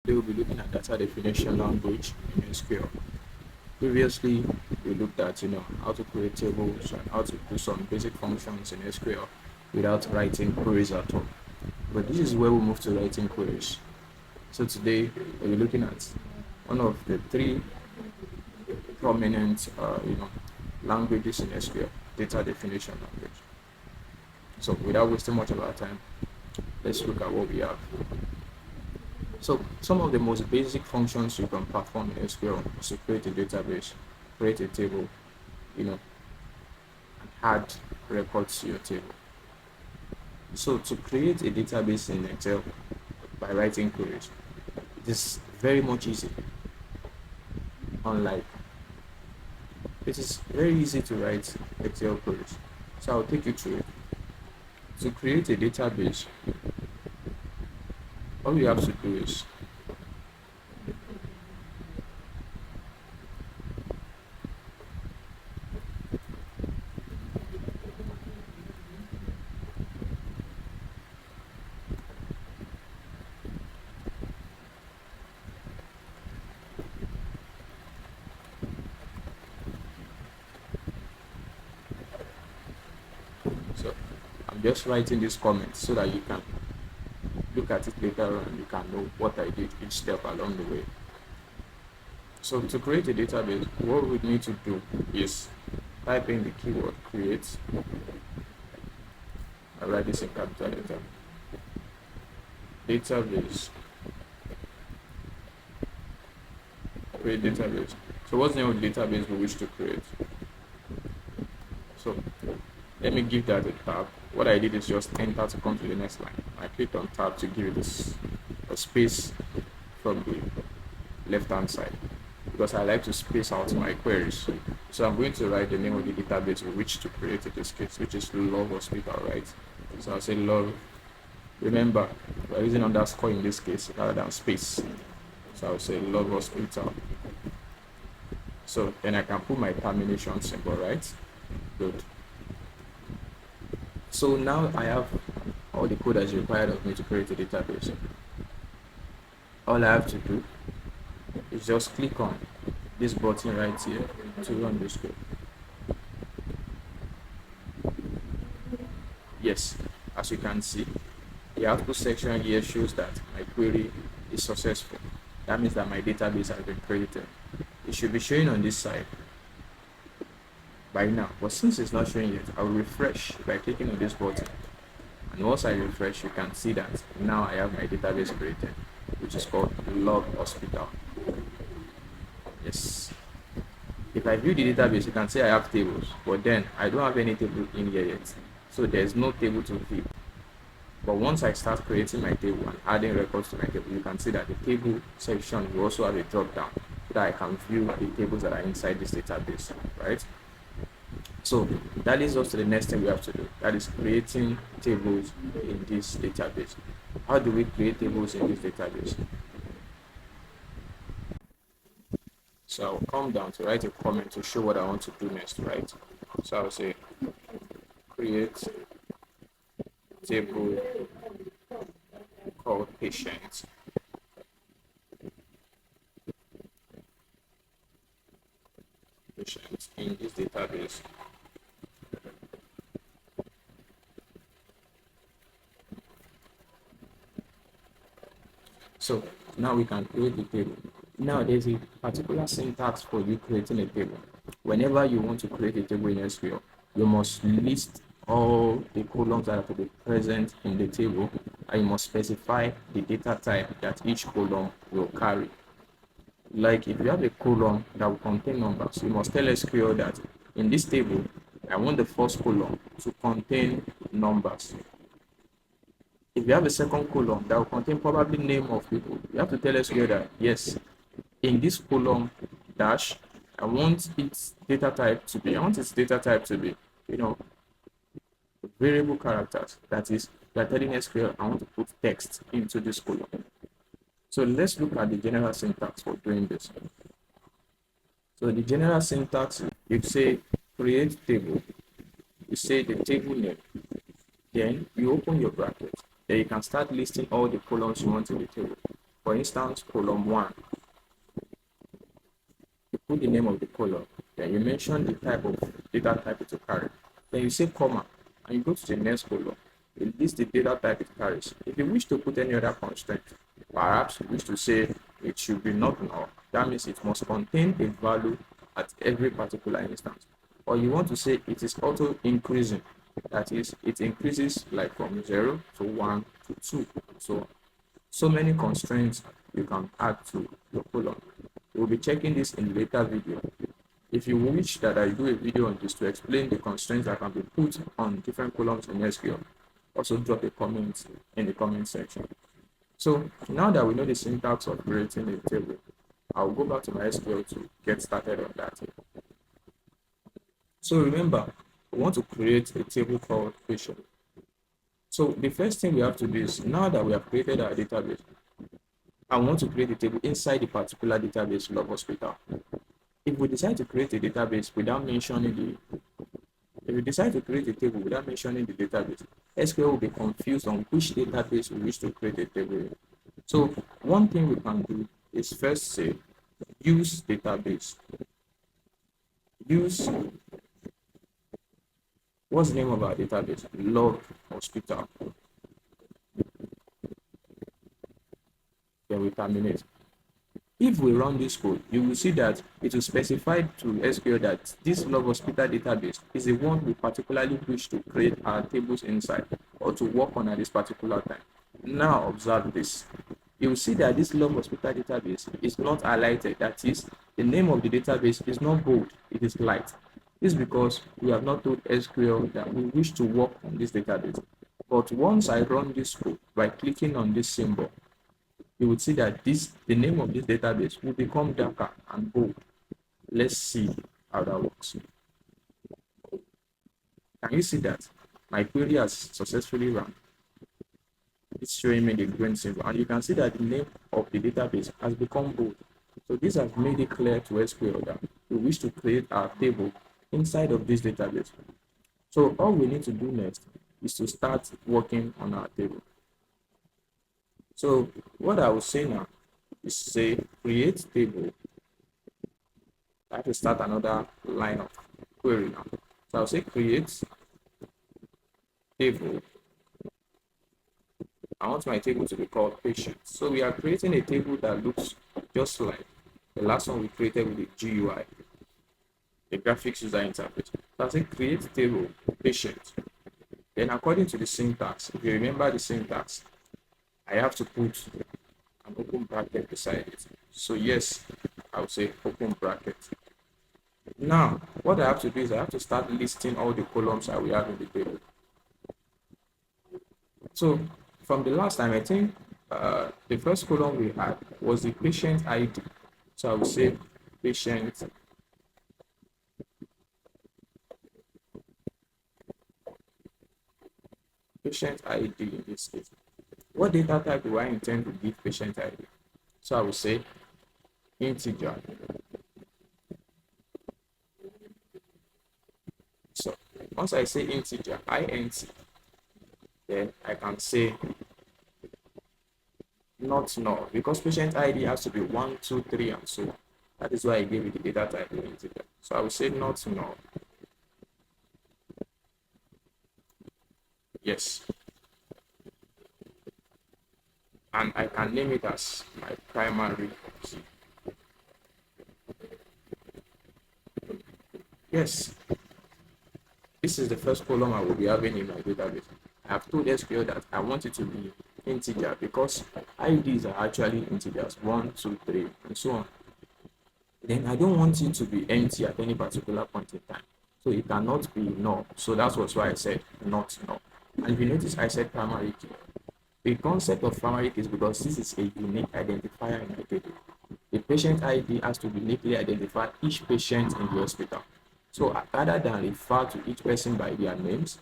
Today we'll be looking at data definition language in SQL. Previously, we looked at how to create tables and how to do some basic functions in SQL without writing queries at all. But this is where we move to writing queries. So today we'll be looking at one of the three prominent languages in SQL, data definition language. So without wasting much of our time, let's look at what we have. So some of the most basic functions you can perform in SQL is to create a database, create a table, and add records to your table. So to create a database in Excel by writing queries, it is very much easy. Unlike, it is very easy to write Excel queries. So I'll take you through it. To create a database, all you have to do is so I'm just writing this comment so that you can look at it later on and you can know what I did each step along the way. So to create a database, what we need to do is type in the keyword create. I write this in capital letter. Database. Create database. So what's the name of the database we wish to create? So let me give that a tab. What I did is just enter to come to the next line. I clicked on tab to give it a space from the left hand side because I like to space out my queries. So I'm going to write the name of the database we wish to create in this case, which is love hospital, right? So I'll say love. Remember, we're using underscore in this case rather than space. So I'll say love hospital. So then I can put my termination symbol, right? Good. So now I have all the code that's required of me to create a database. All I have to do is just click on this button right here to run this code. Yes, as you can see, the output section here shows that my query is successful. That means that my database has been created. It should be showing on this side by now, but since it's not showing yet, I'll refresh by clicking on this button. And once I refresh, you can see that now I have my database created, which is called love hospital. Yes. If I view the database, you can see I have tables, but then I don't have any table in here yet. So there's no table to view. But once I start creating my table and adding records to my table, you can see that the table section will also have a drop down so that I can view the tables that are inside this database, right? So that leads us to the next thing we have to do, that is creating tables in this database. How do we create tables in this database? So I'll come down to write a comment to show what I want to do next, right? So I'll say create table called patient. Patient in this database. So now we can create the table. Now there's a particular syntax for you creating a table. Whenever you want to create a table in SQL, you must list all the columns that are to be present in the table, and you must specify the data type that each column will carry. Like if you have a column that will contain numbers, you must tell SQL that in this table, I want the first column to contain numbers. If you have a second column that will contain probably name of people, you have to tell SQL that yes, in this column dash, I want its data type to be variable characters. That is, you are telling SQL I want to put text into this column. So let's look at the general syntax for doing this. So the general syntax, you say create table, you say the table name, then you open your bracket. Then you can start listing all the columns you want in the table. For instance, column 1, you put the name of the column, then you mention the type of data type it will carry. Then you say comma, and you go to the next column. You list the data type it carries. If you wish to put any other constraint, perhaps you wish to say it should be not null. That means it must contain a value at every particular instance. Or you want to say it is auto increasing. That is, it increases like from 0 to 1 to 2 and so on. So many constraints you can add to your column. We'll be checking this in a later video. If you wish that I do a video on this to explain the constraints that can be put on different columns in SQL, also drop a comment in the comment section. So now that we know the syntax of creating a table, I'll go back to my SQL to get started on that. So remember, we want to create a table called patient. So the first thing we have to do is, now that we have created our database, I want to create a table inside the particular database log hospital. If we decide to create a database without mentioning if we decide to create a table without mentioning the database, SQL will be confused on which database we wish to create a table in. So one thing we can do is first say use database. Use, what's the name of our database? Log hospital. Then we terminate. If we run this code, you will see that it will specify to SQL that this log hospital database is the one we particularly wish to create our tables inside or to work on at this particular time. Now observe this. You will see that this log hospital database is not highlighted. That is, the name of the database is not bold, it is light. This is because we have not told SQL that we wish to work on this database. But once I run this code by clicking on this symbol, you would see that the name of this database will become darker and bold. Let's see how that works. Can you see that my query has successfully run? It's showing me the green symbol, and you can see that the name of the database has become bold. So this has made it clear to SQL that we wish to create our table inside of this database. So all we need to do next is to start working on our table. So what I will say now is say create table. I have to start another line of query now. So I'll say create table. I want my table to be called patient. So we are creating a table that looks just like the last one we created with the GUI, the graphics user interface. So I'll say create table patient. Then according to the syntax, if you remember the syntax, I have to put an open bracket beside it. So yes, I would say open bracket. Now, what I have to do is I have to start listing all the columns that we have in the table. So from the last time, I think the first column we had was the patient ID. So I will say patient ID in this case. What data type do I intend to give patient ID? So I will say integer. So once I say integer, int, then I can say not null, because patient ID has to be 1, 2, 3, and so on. That is why I gave it the data type integer. So I will say not null. Yes. And I can name it as my primary key. Yes. This is the first column I will be having in my database. I have told SQL that I want it to be integer because IDs are actually integers, 1, 2, 3, and so on. Then I don't want it to be empty at any particular point in time. So it cannot be null. So that was why I said not null. And if you notice, I said primary key. The concept of primary key is because this is a unique identifier in my table. The patient ID has to uniquely identify each patient in the hospital. So rather than refer to each person by their names,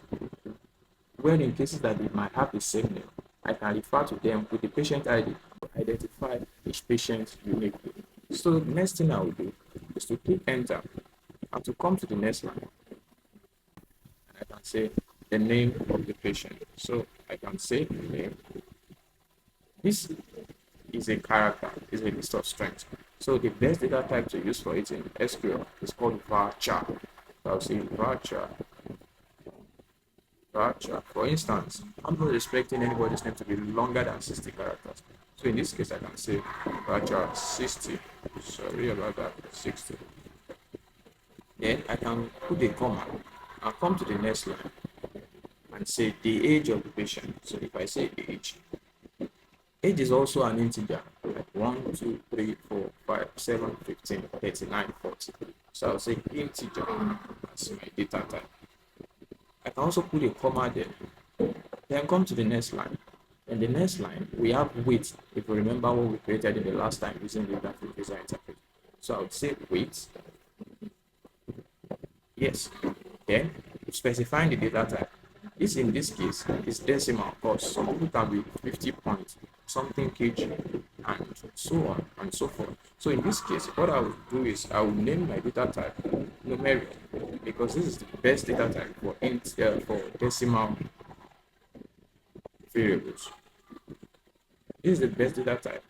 when in cases that they might have the same name, I can refer to them with the patient ID to identify each patient uniquely. So the next thing I will do is to click enter and to come to the next line. And I can say the name of the patient. So I can say name. This is a character, is a list of strings. So the best data type to use for it in SQL is called varchar. So I'll say varchar. For instance, I'm not expecting anybody's name to be longer than 60 characters. So in this case, I can say varchar 60. Sorry about that, 60. Then I can put a comma and come to the next line and say the age of the patient. So if I say age is also an integer, like 1, 2, 3, 4, 5, 7, 15, 39, 40. So I'll say integer as my data type. I can also put a comma there. Then come to the next line. In the next line, we have weight. If you remember what we created in the last time using the graphic user interface. So I would say weight. Yes. Then specifying the data type. This in this case is decimal, because some people can be 50 points, something kg, and so on and so forth. So in this case, what I will do is I will name my data type numeric, because this is the best data type for for decimal variables. This is the best data type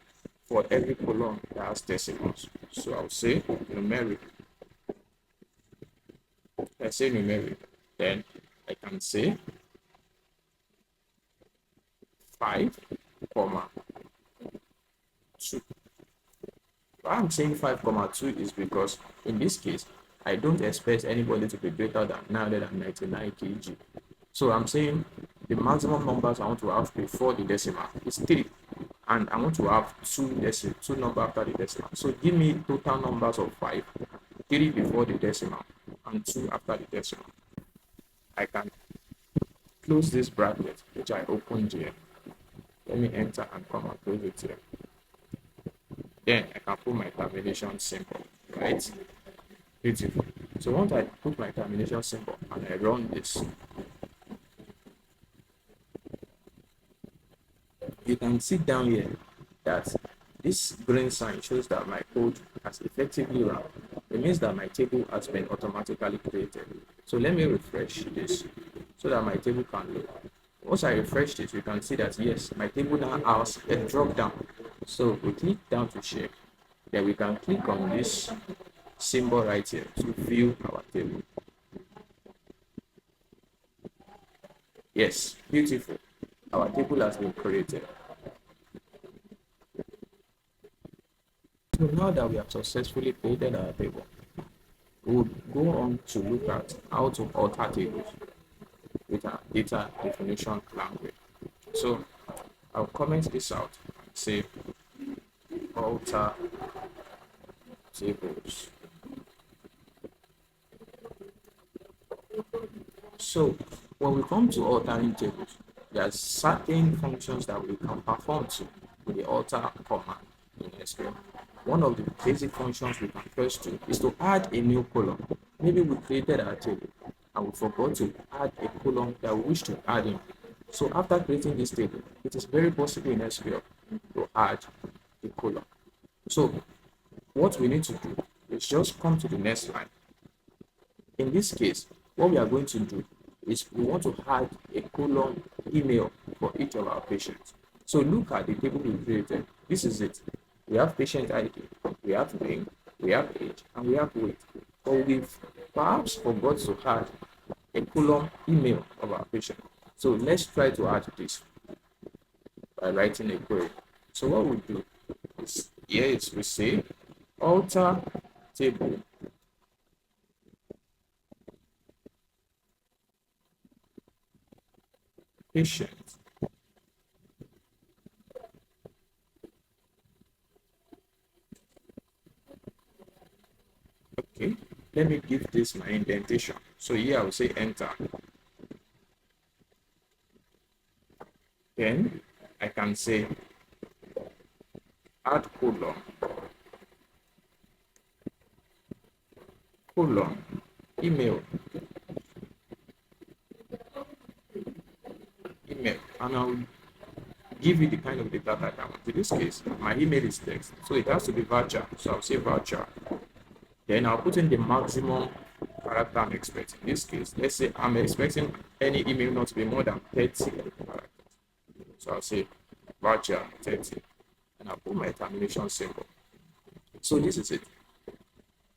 for every column that has decimals. So I'll say numeric. I say numeric, then I can say 5, 2. Why I'm saying 5, 2 is because in this case, I don't expect anybody to be greater than 999 kg. So I'm saying the maximum numbers I want to have before the decimal is 3. And I want to have two numbers after the decimal. So give me total numbers of 5, 3 before the decimal, and 2 after the decimal. I can close this bracket, which I opened here. Let me enter and come and close it here. Then I can put my termination symbol, right? Beautiful. So once I put my termination symbol and I run this, you can see down here that this green sign shows that my code has effectively run. It means that my table has been automatically created. So let me refresh this so that my table can load. Once I refresh this, you can see that yes, my table now has a drop down. So we click down to check. Then we can click on this symbol right here to view our table. Yes, beautiful. Our table has been created. So now that we have successfully created our table, we'll go on to look at how to alter tables with our data definition language. So I'll comment this out and say alter tables. So when we come to altering tables, there are certain functions that we can perform to with the alter command in SQL. One of the basic functions we can first do is to add a new column. Maybe we created our table and we forgot to add a column that we wish to add in. So after creating this table, it is very possible in SQL to add a column. So what we need to do is just come to the next line. In this case, what we are going to do is we want to add a column email for each of our patients. So look at the table we created. This is it. We have patient ID, we have name, we have age, and we have weight. But we've perhaps forgot to add a column email of our patient. So let's try to add this by writing a query. So what we do is here is we say alter table patient. Okay, let me give this my indentation. So here I will say enter. Then I can say add column, email, and I'll give you the kind of data type I want. In this case, my email is text, so it has to be varchar. So I'll say varchar. Then I'll put in the maximum character I'm expecting. In this case, let's say I'm expecting any email not to be more than 30 characters. So I'll say varchar 30. and I put my termination symbol. So this is it.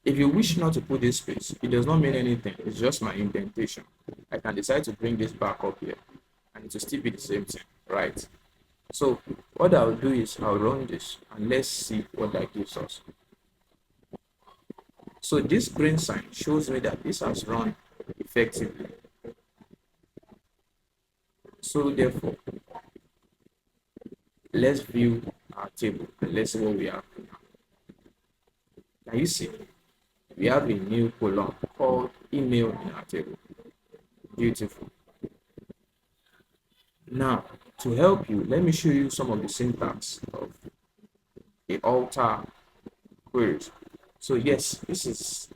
If you wish not to put this space, it does not mean anything. It's just my indentation. I can decide to bring this back up here and it will still be the same thing, right? So what I'll do is I'll run this and let's see what that gives us. So this green sign shows me that this has run effectively. So therefore, let's view our table and let's see what we have now. Can you see? We have a new column called email in our table. Beautiful. Now, to help you, let me show you some of the syntax of the alter queries. So yes, this is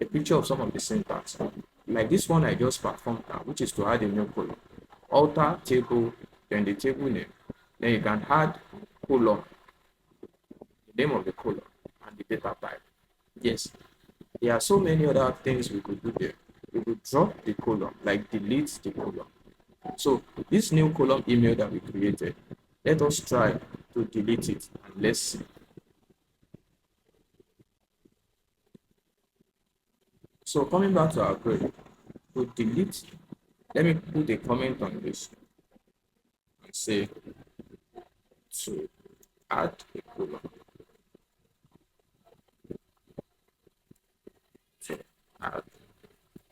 a picture of some of the syntax. Like this one I just performed now, which is to add a new column. Alter table, then the table name. Then you can add column, the name of the column, and the data type. Yes, there are so many other things we could do there. We could drop the column, like delete the column. So this new column email that we created, let us try to delete it and let's see. So coming back to our query, to delete, let me put a comment on this and say to add a column. To add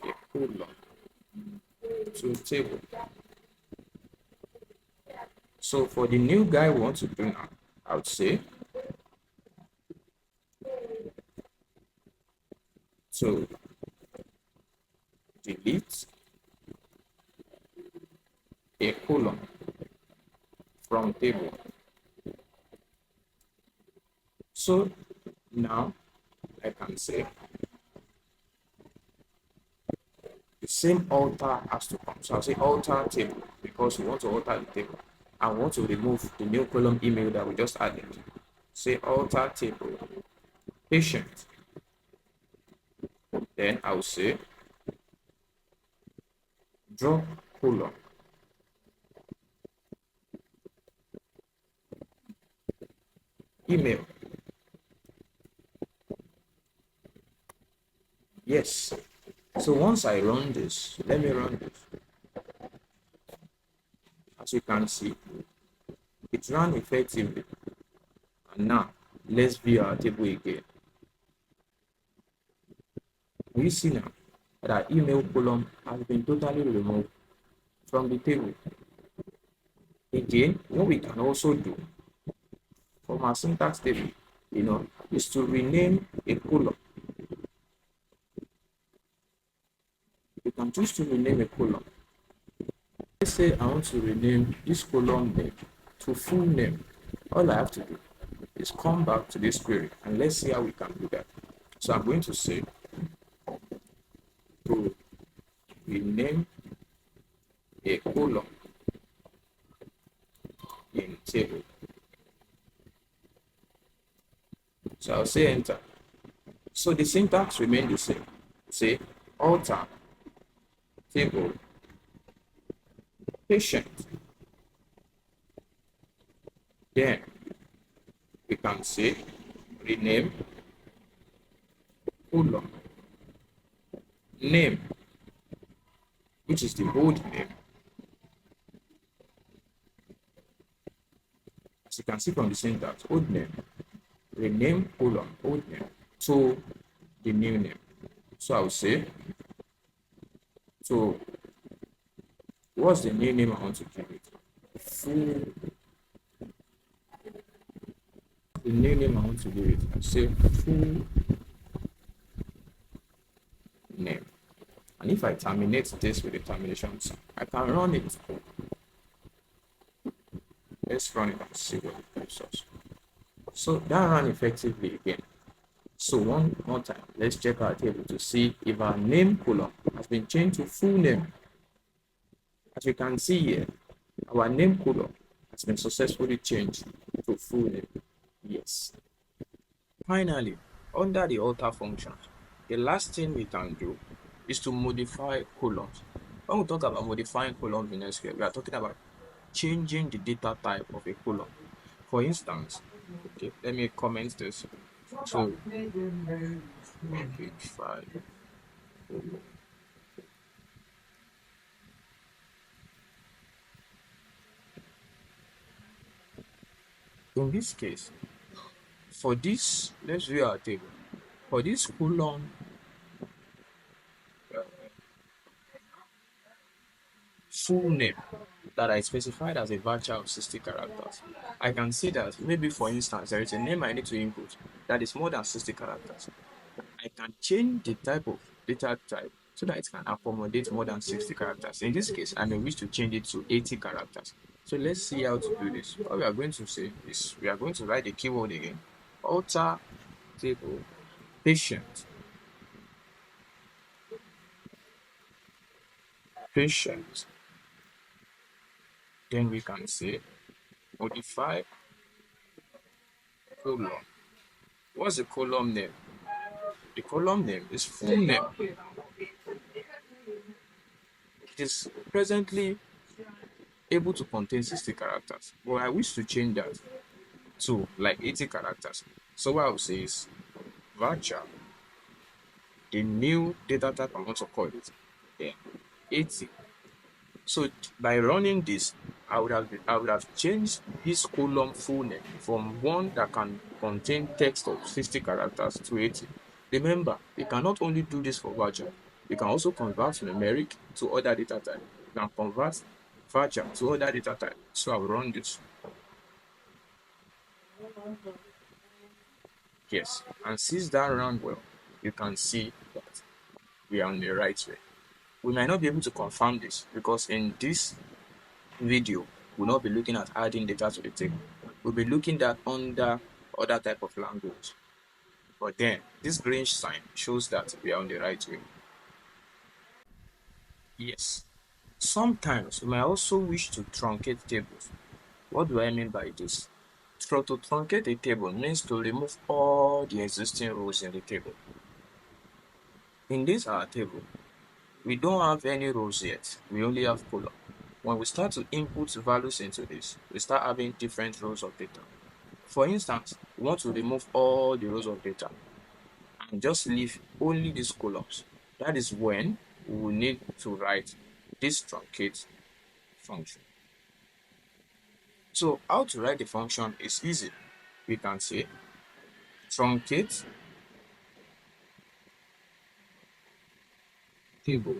a column to table. So for the new guy we want to bring out, I would say to delete a column from table. So now I can say the same alter has to come. So I'll say alter table because we want to alter the table. I want to remove the new column email that we just added. Say alter table patient. Then I'll say drop column email. Yes. So once I run this, let me run this. As you can see, it ran effectively. And now let's view our table again. We see now that our email column has been totally removed from the table. Again, what we can also do from our syntax table, is to rename a column. You can choose to rename a column. Let's say I want to rename this column name to full name. All I have to do is come back to this query and let's see how we can do that. So I'm going to say to rename a column in table. So I'll say enter. So the syntax remains the same. Say alter table patient. Then we can say rename column name, which is the old name. As you can see from the syntax, old name, rename column old name to the new name. So I'll say, so what's the new name I want to give it? Full. The new name I want to give it. I say full name. And if I terminate this with a termination sign, I can run it. Let's run it and see what it gives us. So that ran effectively again. So one more time, let's check our table to see if our name column has been changed to full name. As you can see here, our name column has been successfully changed to full name. Yes. Finally, under the alter function, the last thing we can do is to modify columns. When we talk about modifying columns in SQL, we are talking about changing the data type of a column. For instance, okay, let me comment this. So page 5. In this case, for this, let's view our table. For this column uh, full name that I specified as a voucher of 60 characters, I can see that maybe for instance there is a name I need to input that is more than 60 characters. I can change the type of data type so that it can accommodate more than 60 characters. In this case, I may wish to change it to 80 characters. So let's see how to do this. What we are going to say is we are going to write the keyword again. Alter table patient. Patient. Then we can say modify column. What's the column name? The column name is full name. It is presently able to contain 60 characters, but I wish to change that to like 80 characters. So what I will say is voucher, the new data type I want to call it, then 80. So by running this, I would have changed this column full name from one that can contain text of 60 characters to 80. Remember, you cannot only do this for voucher, you can also convert numeric to other data type. You can convert voucher to other data type. So I'll run this. Yes, and since that ran well, you can see that we are on the right way. We might not be able to confirm this because in this video, we'll not be looking at adding data to the table. We'll be looking at under other type of language. But then this green sign shows that we are on the right way. Yes. Sometimes we might also wish to truncate tables. What do I mean by this? To truncate a table means to remove all the existing rows in the table. In this our table, we don't have any rows yet. We only have column. When we start to input values into this, we start having different rows of data. For instance, we want to remove all the rows of data and just leave only these columns. That is when we will need to write this truncate function. So how to write the function is easy. We can say truncate table.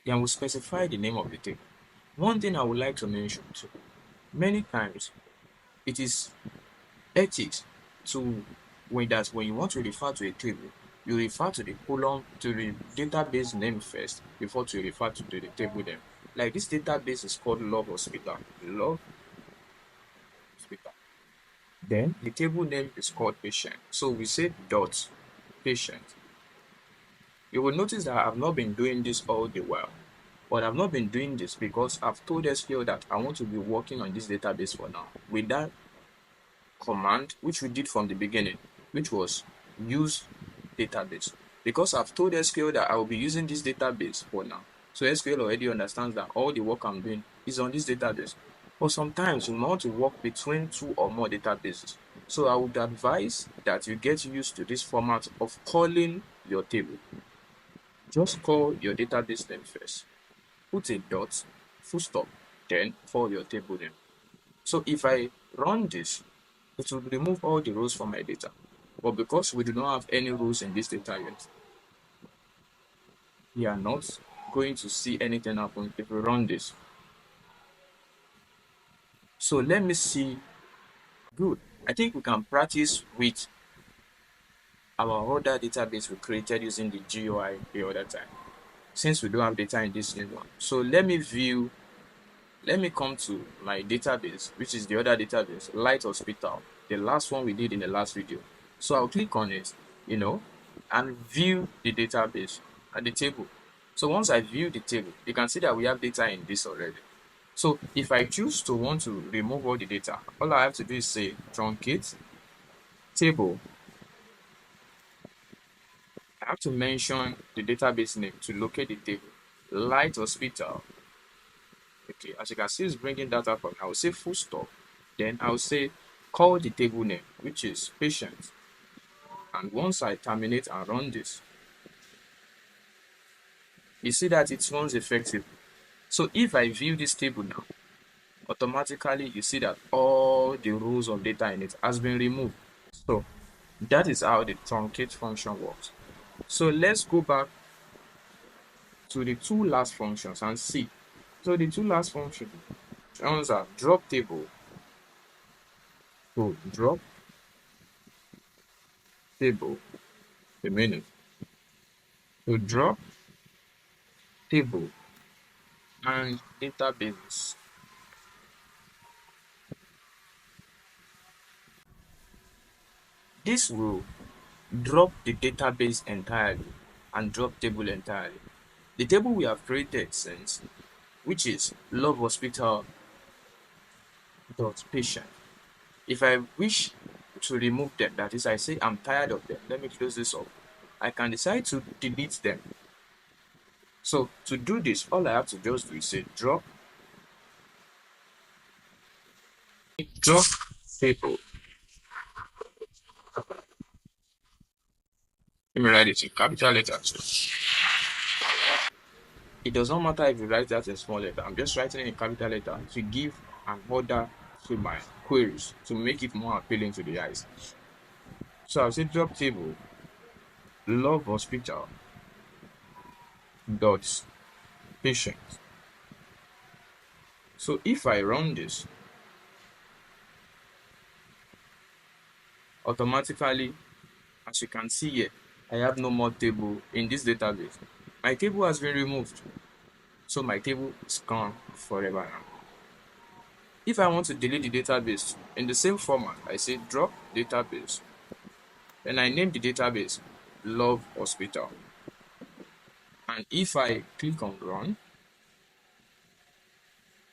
Then we'll specify the name of the table. One thing I would like to mention too, many times it is ethics to when you want to refer to a table, you refer to the column to the database name first before to refer to the table name. Like this database is called love hospital. Love hospital. Then the table name is called patient. So we say dot patient. You will notice that I've not been doing this all the while. But I've not been doing this because I've told SQL that I want to be working on this database for now. With that command, which we did from the beginning, which was use database. Because I've told SQL that I will be using this database for now. So SQL already understands that all the work I'm doing is on this database. But sometimes you want to work between two or more databases. So I would advise that you get used to this format of calling your table. Just call your database name first. Put a dot, full stop, then for your table name. So if I run this, it will remove all the rows from my data. But because we do not have any rows in this data yet, we are not going to see anything happen if we run this. So let me see. Good. I think we can practice with our other database we created using the GUI the other time, since we don't have data in this new one. So let me come to my database, which is the other database, Light Hospital, the last one we did in the last video. So I'll click on it, and view the database and the table. So once I view the table, you can see that we have data in this already. So if I choose to want to remove all the data, all I have to do is say truncate table. I have to mention the database name to locate the table, Light Hospital. Okay, as you can see, it's bringing data from. I will say full stop. Then I will say call the table name, which is patient. And once I terminate and run this, you see that it runs effectively. So if I view this table now, automatically you see that all the rows of data in it has been removed. So that is how the truncate function works. So let's go back to the two last functions and see. So the two last functions are drop table. So drop table, a minute. So drop table and database. This will drop the database entirely and drop table entirely. The table we have created since, which is love hospital dot patient. If I wish to remove them, that is, I say I'm tired of them, let me close this up. I can decide to delete them. So to do this, all I have to just do is say drop table. Let me write it in capital letters. It does not matter if you write that in small letter. I'm just writing it in capital letter to give an order to my queries to make it more appealing to the eyes. So I'll say drop table love hospital dot patient. So if I run this, automatically, as you can see here, I have no more table in this database. My table has been removed. So my table is gone forever now. If I want to delete the database in the same format, I say drop database. Then I name the database Love Hospital. And if I click on run,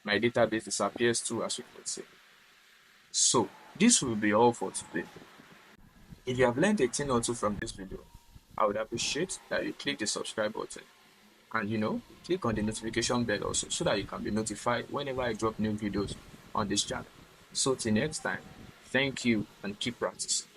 my database disappears too, as you can see. So this will be all for today. If you have learned a thing or two from this video, I would appreciate that you click the subscribe button and click on the notification bell also so that you can be notified whenever I drop new videos on this channel. So till next time, thank you and keep practicing.